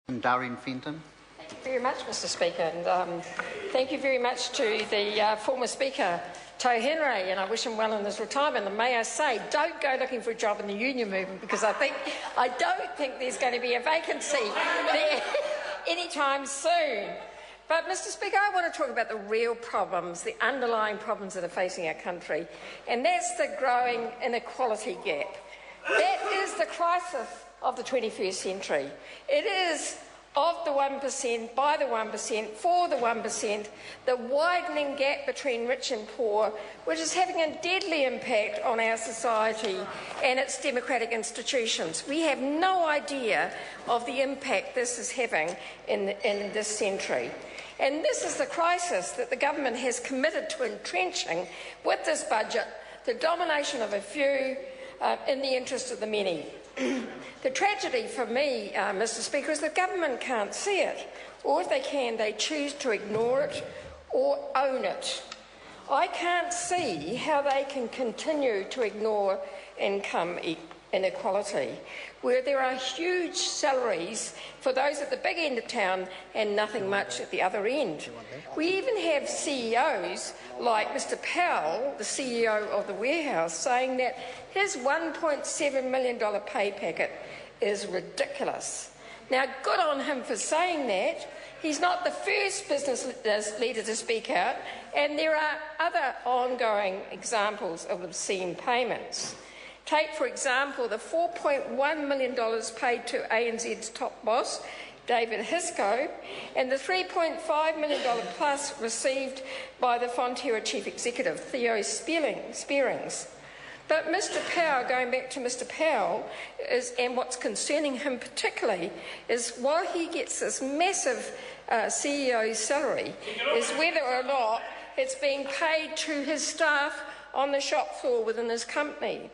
Darren Fenton. Thank you very much, Mr Speaker, and thank you very much to the former Speaker, Tau Henry, and I wish him well in his retirement. And may I say, don't go looking for a job in the union movement, because I don't think there's going to be a vacancy there anytime soon. But, Mr Speaker, I want to talk about the real problems, the underlying problems that are facing our country, and that's the growing inequality gap. That is the crisis of the 21st century. It is of the 1%, by the 1%, for the 1%, the widening gap between rich and poor, which is having a deadly impact on our society and its democratic institutions. We have no idea of the impact this is having in this century. And this is the crisis that the government has committed to entrenching with this budget, the domination of a few in the interest of the many. The tragedy for me, Mr Speaker, is the government can't see it, or if they can, they choose to ignore it or own it. I can't see how they can continue to ignore income inequality, where there are huge salaries for those at the big end of town and nothing much at the other end. We even have CEOs like Mr Powell, the CEO of the warehouse, saying that his $1.7 million pay packet is ridiculous. Now, good on him for saying that. He's not the first business leader to speak out, and there are other ongoing examples of obscene payments. Take, for example, the $4.1 million paid to ANZ's top boss, David Hisco, and the $3.5 million plus received by the Fonterra Chief Executive, Theo Spearings. But Mr Powell, going back to Mr Powell, and what's concerning him particularly, is while he gets this massive CEO salary, is whether or not it's being paid to his staff on the shop floor within his company.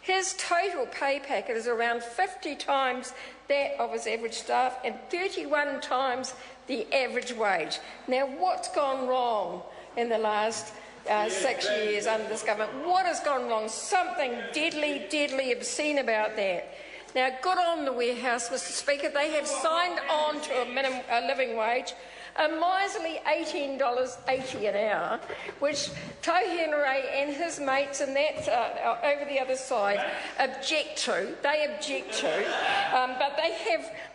His total pay packet is around 50 times that of his average staff and 31 times the average wage. Now, what's gone wrong in the last 6 years under this government? What has gone wrong? Something deadly, deadly obscene about that. Now, good on the warehouse, Mr Speaker. They have signed on to a living wage, a miserly $18.80 an hour, which Tau Henry and his mates and that over the other side object to. They object to,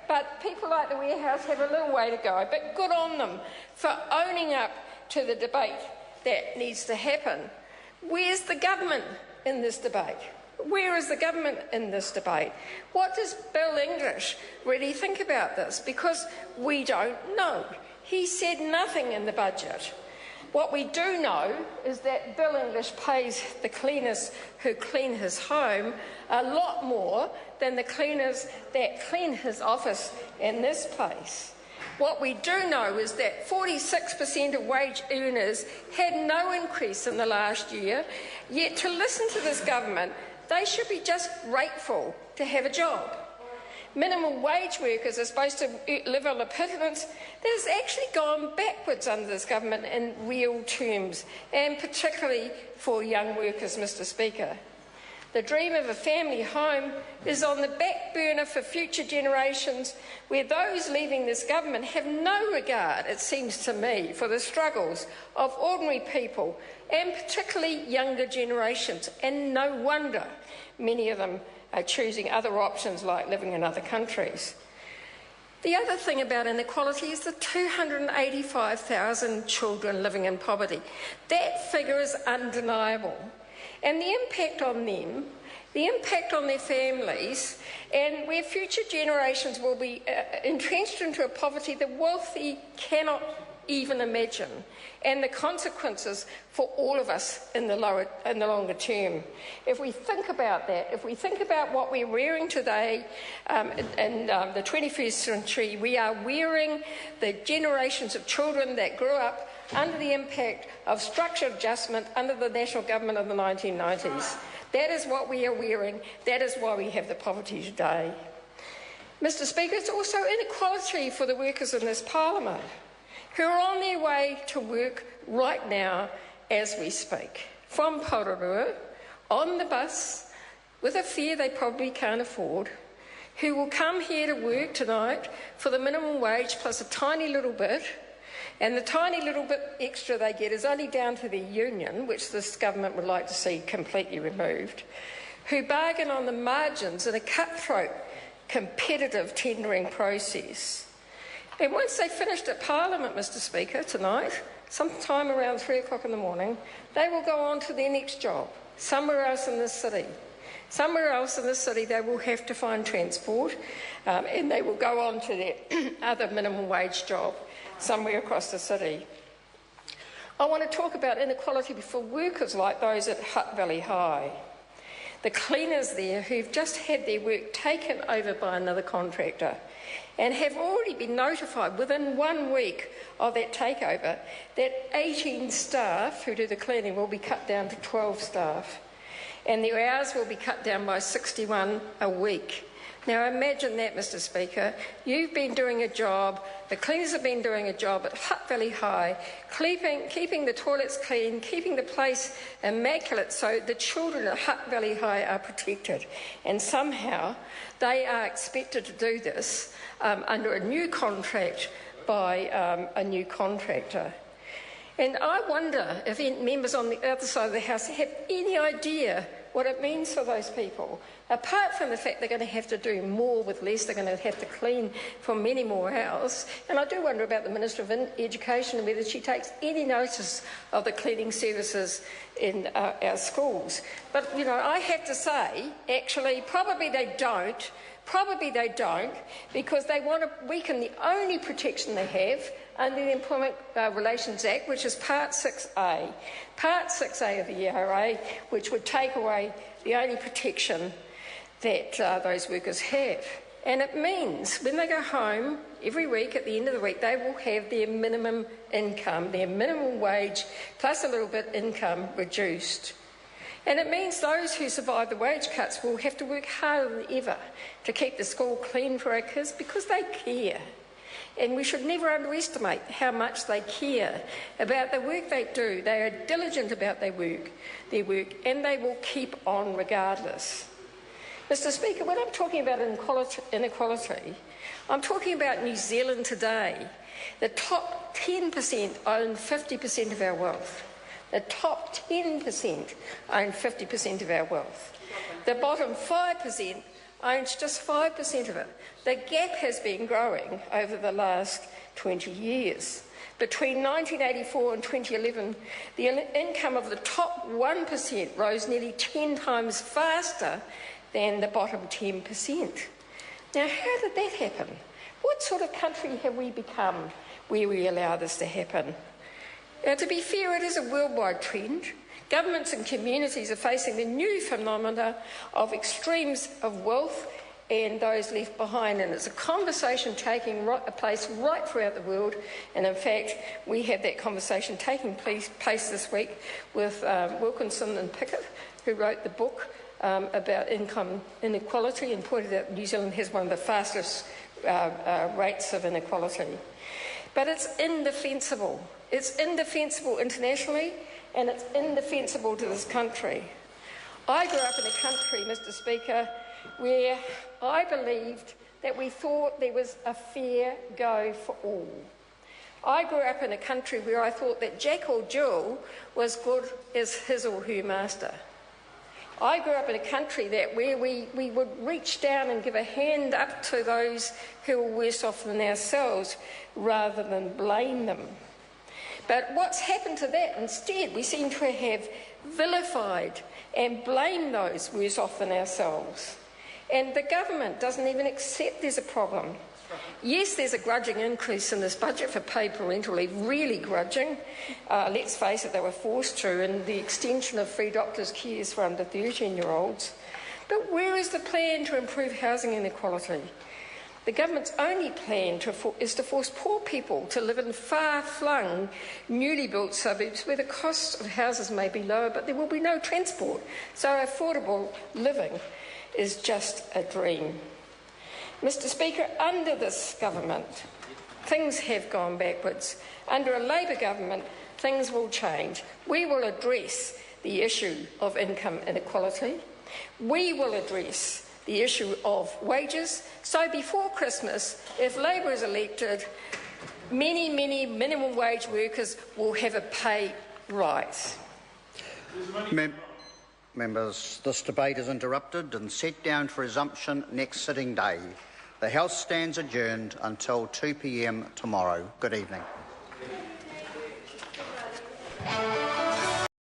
but people like the warehouse have a little way to go. But good on them for owning up to the debate that needs to happen. Where's the government in this debate? Where is the government in this debate? What does Bill English really think about this? Because we don't know. He said nothing in the budget. What we do know is that Bill English pays the cleaners who clean his home a lot more than the cleaners that clean his office in this place. What we do know is that 46% of wage earners had no increase in the last year, yet to listen to this government, they should be just grateful to have a job. Minimum wage workers are supposed to live on a pittance that has actually gone backwards under this government in real terms, and particularly for young workers, Mr Speaker. The dream of a family home is on the back burner for future generations, where those leaving this government have no regard, it seems to me, for the struggles of ordinary people, and particularly younger generations, and no wonder many of them are choosing other options like living in other countries. The other thing about inequality is the 285,000 children living in poverty. That figure is undeniable. And the impact on them, the impact on their families, and where future generations will be entrenched into a poverty the wealthy cannot even imagine, and the consequences for all of us in the longer term. If we think about that, if we think about what we're wearing today in the 21st century, we are wearing the generations of children that grew up under the impact of structural adjustment under the national government of the 1990s. That is what we are wearing. That is why we have the poverty today. Mr Speaker, it's also inequality for the workers in this parliament, who are on their way to work right now as we speak, from Porirua, on the bus, with a fare they probably can't afford, who will come here to work tonight for the minimum wage plus a tiny little bit, and the tiny little bit extra they get is only down to their union, which this government would like to see completely removed, who bargain on the margins in a cutthroat, competitive tendering process. And once they finished at Parliament, Mr Speaker, tonight, sometime around 3 o'clock in the morning, they will go on to their next job, somewhere else in this city. Somewhere else in the city they will have to find transport, and they will go on to their other minimum wage job somewhere across the city. I want to talk about inequality for workers like those at Hutt Valley High. The cleaners there who've just had their work taken over by another contractor and have already been notified within 1 week of that takeover that 18 staff who do the cleaning will be cut down to 12 staff, and their hours will be cut down by 61 a week. Now imagine that, Mr Speaker. You've been doing a job, the cleaners have been doing a job at Hutt Valley High, keeping the toilets clean, keeping the place immaculate so the children at Hutt Valley High are protected. And somehow they are expected to do this under a new contract by a new contractor. And I wonder if members on the other side of the House have any idea what it means for those people. Apart from the fact they're going to have to do more with less, they're going to have to clean for many more hours. And I do wonder about the Minister of Education and whether she takes any notice of the cleaning services in our schools. But, you know, I have to say, actually, probably they don't. Probably they don't, because they want to weaken the only protection they have under the Employment Relations Act, which is Part 6A. Part 6A of the ERA, which would take away the only protection that those workers have. And it means when they go home every week, at the end of the week, they will have their minimum income, their minimum wage, plus a little bit income reduced. And it means those who survive the wage cuts will have to work harder than ever to keep the school clean for our kids because they care. And we should never underestimate how much they care about the work they do. They are diligent about their work, and they will keep on regardless. Mr Speaker, when I'm talking about inequality, I'm talking about New Zealand today. The top 10% own 50% of our wealth. The top 10% own 50% of our wealth. The bottom 5% owns just 5% of it. The gap has been growing over the last 20 years. Between 1984 and 2011, the income of the top 1% rose nearly 10 times faster than the bottom 10%. Now, how did that happen? What sort of country have we become where we allow this to happen? Now, to be fair, it is a worldwide trend. Governments and communities are facing the new phenomena of extremes of wealth and those left behind, and it's a conversation taking place right throughout the world. And in fact, we had that conversation taking place this week with Wilkinson and Pickett, who wrote the book about income inequality and pointed out New Zealand has one of the fastest rates of inequality. But it's indefensible. It's indefensible internationally, and it's indefensible to this country. I grew up in a country, Mr Speaker, where I believed that we thought there was a fair go for all. I grew up in a country where I thought that Jack or Jill was good as his or her master. I grew up in a country where we would reach down and give a hand up to those who were worse off than ourselves rather than blame them. But what's happened to that? Instead, we seem to have vilified and blamed those worse off than ourselves. And the government doesn't even accept there's a problem. Yes, there's a grudging increase in this budget for paid parental leave, really grudging. Let's face it, they were forced to, and the extension of free doctors' cares for under 13-year-olds. But where is the plan to improve housing inequality? The government's only plan is to force poor people to live in far-flung, newly built suburbs where the cost of houses may be lower, but there will be no transport. So affordable living is just a dream. Mr Speaker, under this government, things have gone backwards. Under a Labour government, things will change. We will address the issue of income inequality. We will address the issue of wages. So before Christmas, if Labor is elected, many minimum wage workers will have a pay rise. Members, this debate is interrupted and set down for resumption next sitting day. The House stands adjourned until 2 p.m. tomorrow. Good evening.